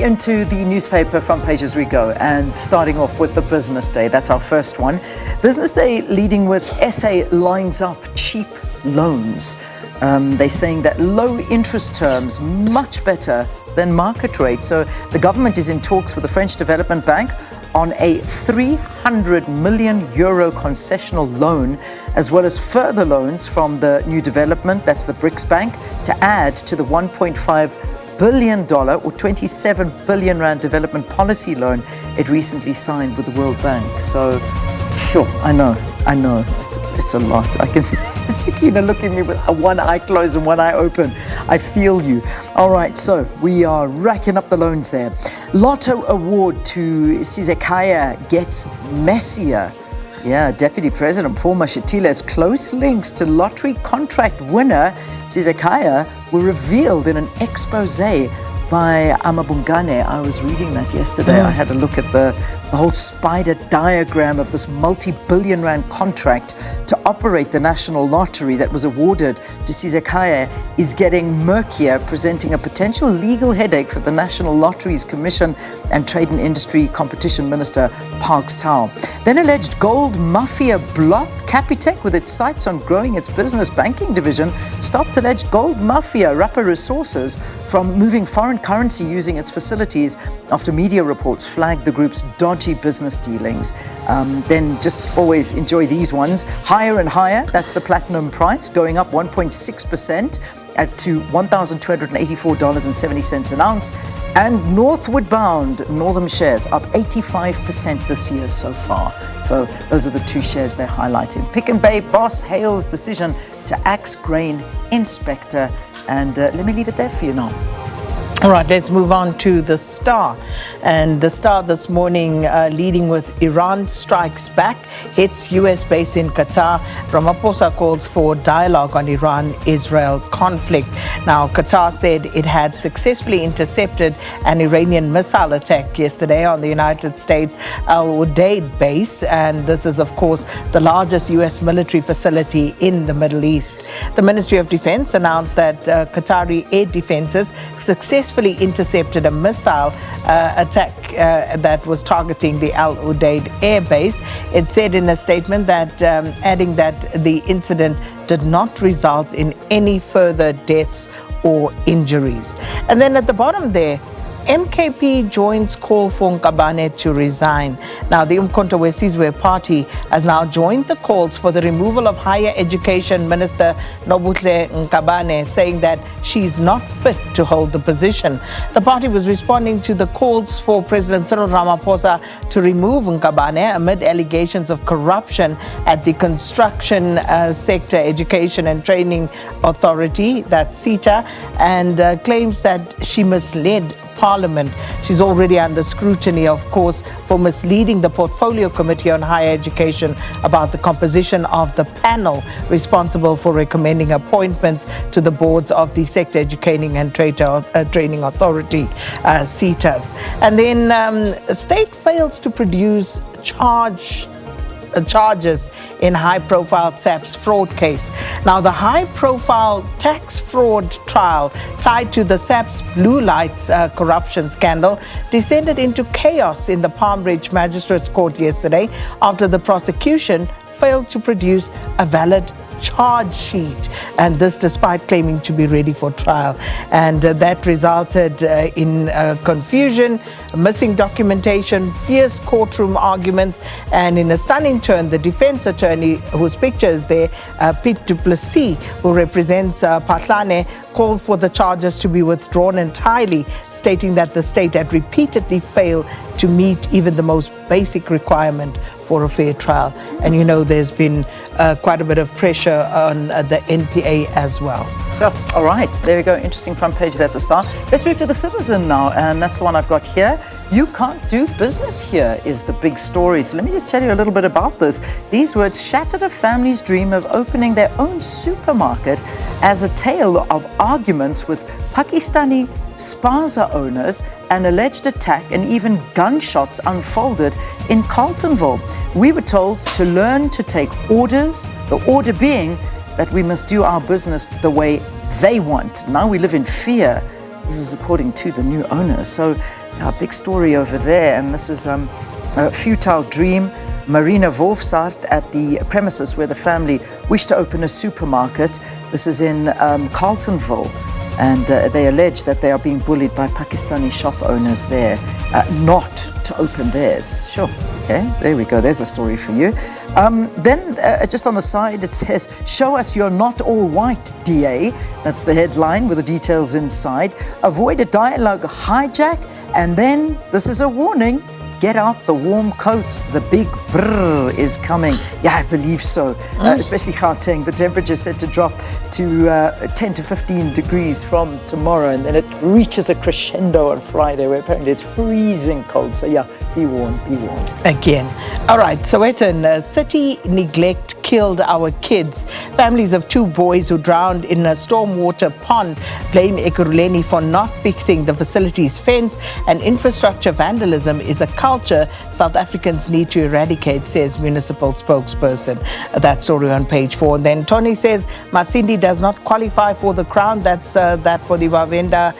Quickly into the newspaper front page as we go, and starting off with the Business Day. That's our first one. Business Day leading with SA lines up cheap loans. They're saying that low interest terms much better than market rates. So the government is in talks with the French Development Bank on a 300 million euro concessional loan, as well as further loans from the new development, that's the BRICS Bank, to add to the $1.5 billion or 27 billion rand development policy loan it recently signed with the World Bank. So, sure, I know, it's a lot. I can see Sakina looking at me with one eye closed and one eye open. I feel you. All right, so we are racking up the loans there. Lotto award to Sizekaya gets messier. Yeah, Deputy President Paul Mashatile's close links to lottery contract winner Sizekaya were revealed in an expose by Amabungane. I was reading that yesterday. I had a look at the whole spider diagram of this multi-billion rand contract to operate the national lottery that was awarded to Sizekaya is getting murkier, presenting a potential legal headache for the National Lotteries Commission and Trade and Industry Competition Minister Parks Tau. Then alleged gold mafia blocked Capitec with its sights on growing its business banking division, stopped alleged gold mafia Rapper Resources from moving foreign currency using its facilities after media reports flagged the group's dodgy business dealings. Then just always enjoy these ones. Higher and higher, that's the platinum price, going up 1.6% to $1,284.70 an ounce. And northward bound, Northern shares up 85% this year so far. So those are the two shares they're highlighting. Pick n Pay boss hails decision to axe grain inspector. And let me leave it there for you now. All right, let's move on to The Star. And The Star this morning leading with Iran strikes back, hits US base in Qatar. Ramaphosa calls for dialogue on Iran-Israel conflict. Now, Qatar said it had successfully intercepted an Iranian missile attack yesterday on the United States Al Udeid base. And this is, of course, the largest US military facility in the Middle East. The Ministry of Defense announced that Qatari air defenses successfully intercepted a missile attack that was targeting the Al Udeid air base. It said in a statement that adding that the incident did not result in any further deaths or injuries. And then at the bottom there, MKP joins call for Nkabane to resign. Now, the Umkhonto weSizwe party has now joined the calls for the removal of Higher Education Minister Nobuhle Nkabane, saying that she's not fit to hold the position. The party was responding to the calls for President Cyril Ramaphosa to remove Nkabane amid allegations of corruption at the Construction Sector Education and Training Authority, that's SETA, and claims that she misled Parliament. She's already under scrutiny, of course, for misleading the Portfolio Committee on Higher Education about the composition of the panel responsible for recommending appointments to the boards of the Sector Educating and Training Authority, SETAs. And then state fails to produce charges in high-profile SABC fraud case. Now, the high-profile tax fraud trial tied to the SABC Blue Lights corruption scandal descended into chaos in the Palm Ridge Magistrates Court yesterday after the prosecution failed to produce a valid charge sheet, and this despite claiming to be ready for trial. And that resulted in confusion, missing documentation, fierce courtroom arguments, and in a stunning turn, the defense attorney, whose picture is there, Pete du Plessis, who represents Patlane, called for the charges to be withdrawn entirely, stating that the state had repeatedly failed to meet even the most basic requirement for a fair trial. And you know, there's been quite a bit of pressure on the NPA as well. Sure. All right, there we go. Interesting front page there at the start. Let's move to the Citizen now, and that's the one I've got here. You can't do business here is the big story. So let me just tell you a little bit about this. These words shattered a family's dream of opening their own supermarket as a tale of arguments with Pakistani spaza owners, an alleged attack, and even gunshots unfolded in Carltonville. We were told to learn to take orders, the order being that we must do our business the way they want. Now we live in fear. This is according to the new owners. So A big story over there, and this is a futile dream. Marina Wolfsart at the premises where the family wished to open a supermarket. This is in Carltonville, and they allege that they are being bullied by Pakistani shop owners there not to open theirs. Sure, okay, there we go, there's a story for you. Then just on the side it says, "Show us you're not all white, DA." That's the headline with the details inside. "Avoid a dialogue hijack," and then this is a warning. "Get out the warm coats, the big brrr is coming." Yeah, I believe so, especially Gauteng. The temperature is set to drop to 10 to 15 degrees from tomorrow, and then it reaches a crescendo on Friday where apparently it's freezing cold. So yeah, be warned, be warned. Again. All right, Sowetan, city neglect killed our kids. Families of 2 boys who drowned in a stormwater pond blame Ekurhuleni for not fixing the facility's fence, and infrastructure vandalism is a culture South Africans need to eradicate, says municipal spokesperson. That story on page 4. And then Tony says Masindi does not qualify for the crown. That's that for the Wavenda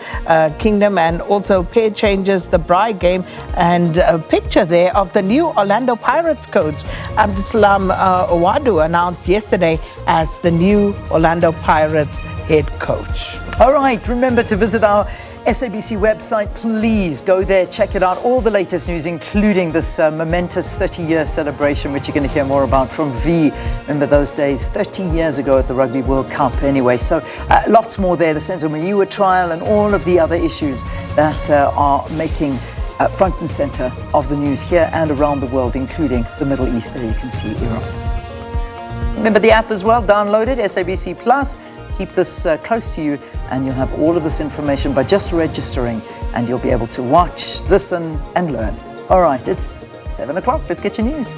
kingdom. And also pair changes the Braai game, and a picture there of the new Orlando Pirates coach, Abdusalam Owadu, announced yesterday as the new Orlando Pirates head coach. All right, remember to visit our SABC website. Please go there, check it out. All the latest news, including this momentous 30-year celebration, which you're going to hear more about from V. Remember those days 30 years ago at the Rugby World Cup anyway. So lots more there, the Senzo Mayiwa trial and all of the other issues that are making front and center of the news here and around the world, including the Middle East. There you can see Iran. Remember the app as well, download it, SABC Plus. Keep this close to you, and you'll have all of this information by just registering, and you'll be able to watch, listen, and learn. All right, it's 7 o'clock. Let's get your news.